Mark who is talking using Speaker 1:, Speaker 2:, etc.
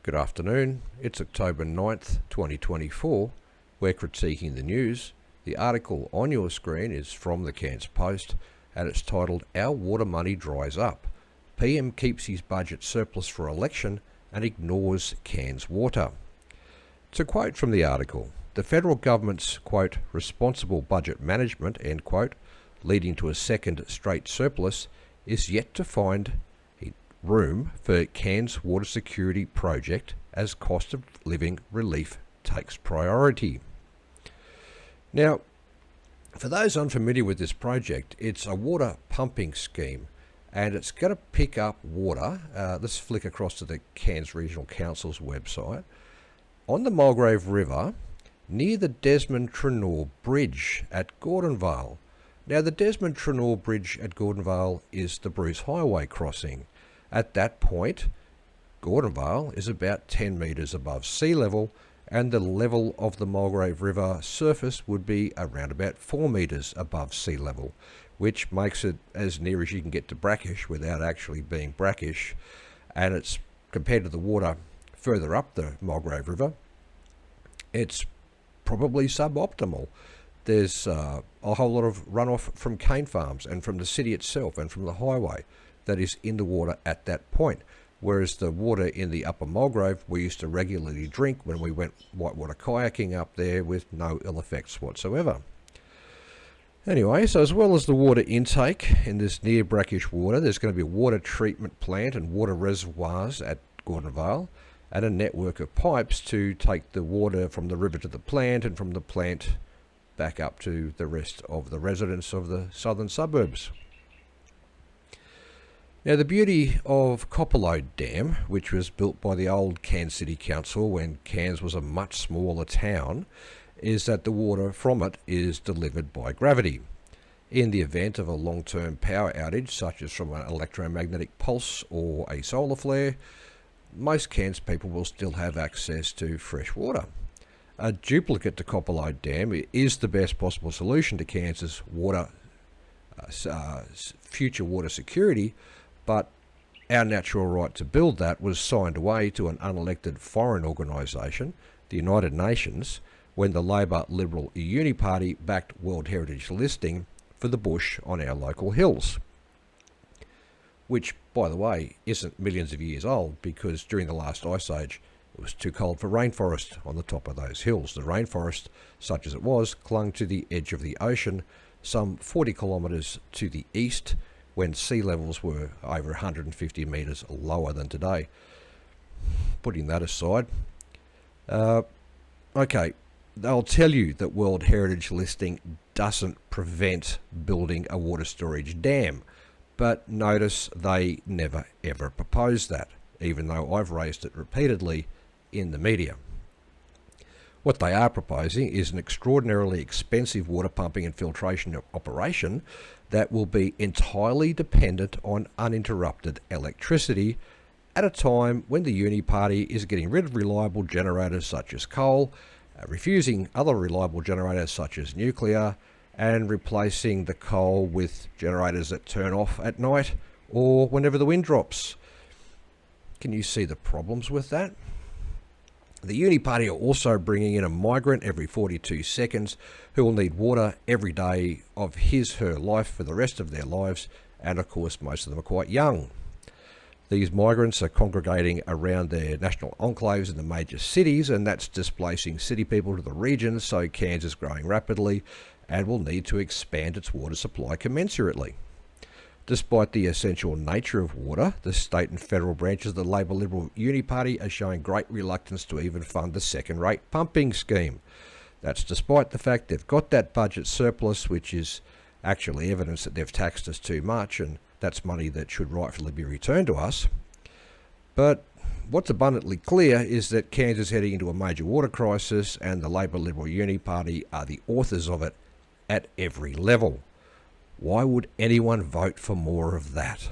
Speaker 1: Good afternoon. It's October 9th, 2024. We're critiquing the news. The article on your screen is from the Cairns Post and it's titled "Our Water Money Dries Up. PM keeps his budget surplus for election and ignores Cairns water." To quote from the article, the federal government's, quote, responsible budget management, end quote, leading to a second straight surplus, is yet to find room for Cairns water security project as cost of living relief takes priority. Now, for those unfamiliar with this project, it's a water pumping scheme and it's going to pick up water. Let's flick across to the Cairns Regional Council's website. On the Mulgrave River, near the Desmond-Trenor Bridge at Gordonvale. Now, the Desmond-Trenor Bridge at Gordonvale is the Bruce Highway crossing. At that point, Gordonvale is about 10 metres above sea level, and the level of the Mulgrave River surface would be around about 4 metres above sea level, which makes it as near as you can get to brackish without actually being brackish. And it's compared to the water further up the Mulgrave River, it's probably suboptimal. There's a whole lot of runoff from cane farms and from the city itself and from the highway that is in the water at that point, whereas the water in the upper Mulgrave we used to regularly drink when we went whitewater kayaking up there with no ill effects whatsoever. Anyway, so as well as the water intake in this near brackish water, there's going to be a water treatment plant and water reservoirs at Gordonvale and a network of pipes to take the water from the river to the plant and from the plant back up to the rest of the residents of the southern suburbs. Now, the beauty of Coppelode Dam, which was built by the old Cairns City Council when Cairns was a much smaller town, is that the water from it is delivered by gravity. In the event of a long-term power outage, such as from an electromagnetic pulse or a solar flare, most Cairns people will still have access to fresh water. A duplicate to Coppelode Dam is the best possible solution to Cairns' future water security, but our natural right to build that was signed away to an unelected foreign organisation, the United Nations, when the Labor Liberal Uni Party backed World Heritage listing for the bush on our local hills. Which, by the way, isn't millions of years old, because during the last ice age it was too cold for rainforest on the top of those hills. The rainforest, such as it was, clung to the edge of the ocean some 40 kilometres to the east, when sea levels were over 150 metres lower than today. Putting that aside, okay, they'll tell you that World Heritage listing doesn't prevent building a water storage dam, but notice they never ever proposed that, even though I've raised it repeatedly in the media. What they are proposing is an extraordinarily expensive water pumping and filtration operation that will be entirely dependent on uninterrupted electricity at a time when the Uni Party is getting rid of reliable generators such as coal, refusing other reliable generators such as nuclear, and replacing the coal with generators that turn off at night or whenever the wind drops. Can you see the problems with that? The Uni Party are also bringing in a migrant every 42 seconds who will need water every day of his/her life for the rest of their lives, and of course most of them are quite young. These migrants are congregating around their national enclaves in the major cities, and that's displacing city people to the regions, so Cairns is growing rapidly and will need to expand its water supply commensurately. Despite the essential nature of water, the state and federal branches of the Labor Liberal Uni Party are showing great reluctance to even fund the second-rate pumping scheme. That's despite the fact they've got that budget surplus, which is actually evidence that they've taxed us too much, and that's money that should rightfully be returned to us. But what's abundantly clear is that Cairns is heading into a major water crisis, and the Labor Liberal Uni Party are the authors of it at every level. Why would anyone vote for more of that?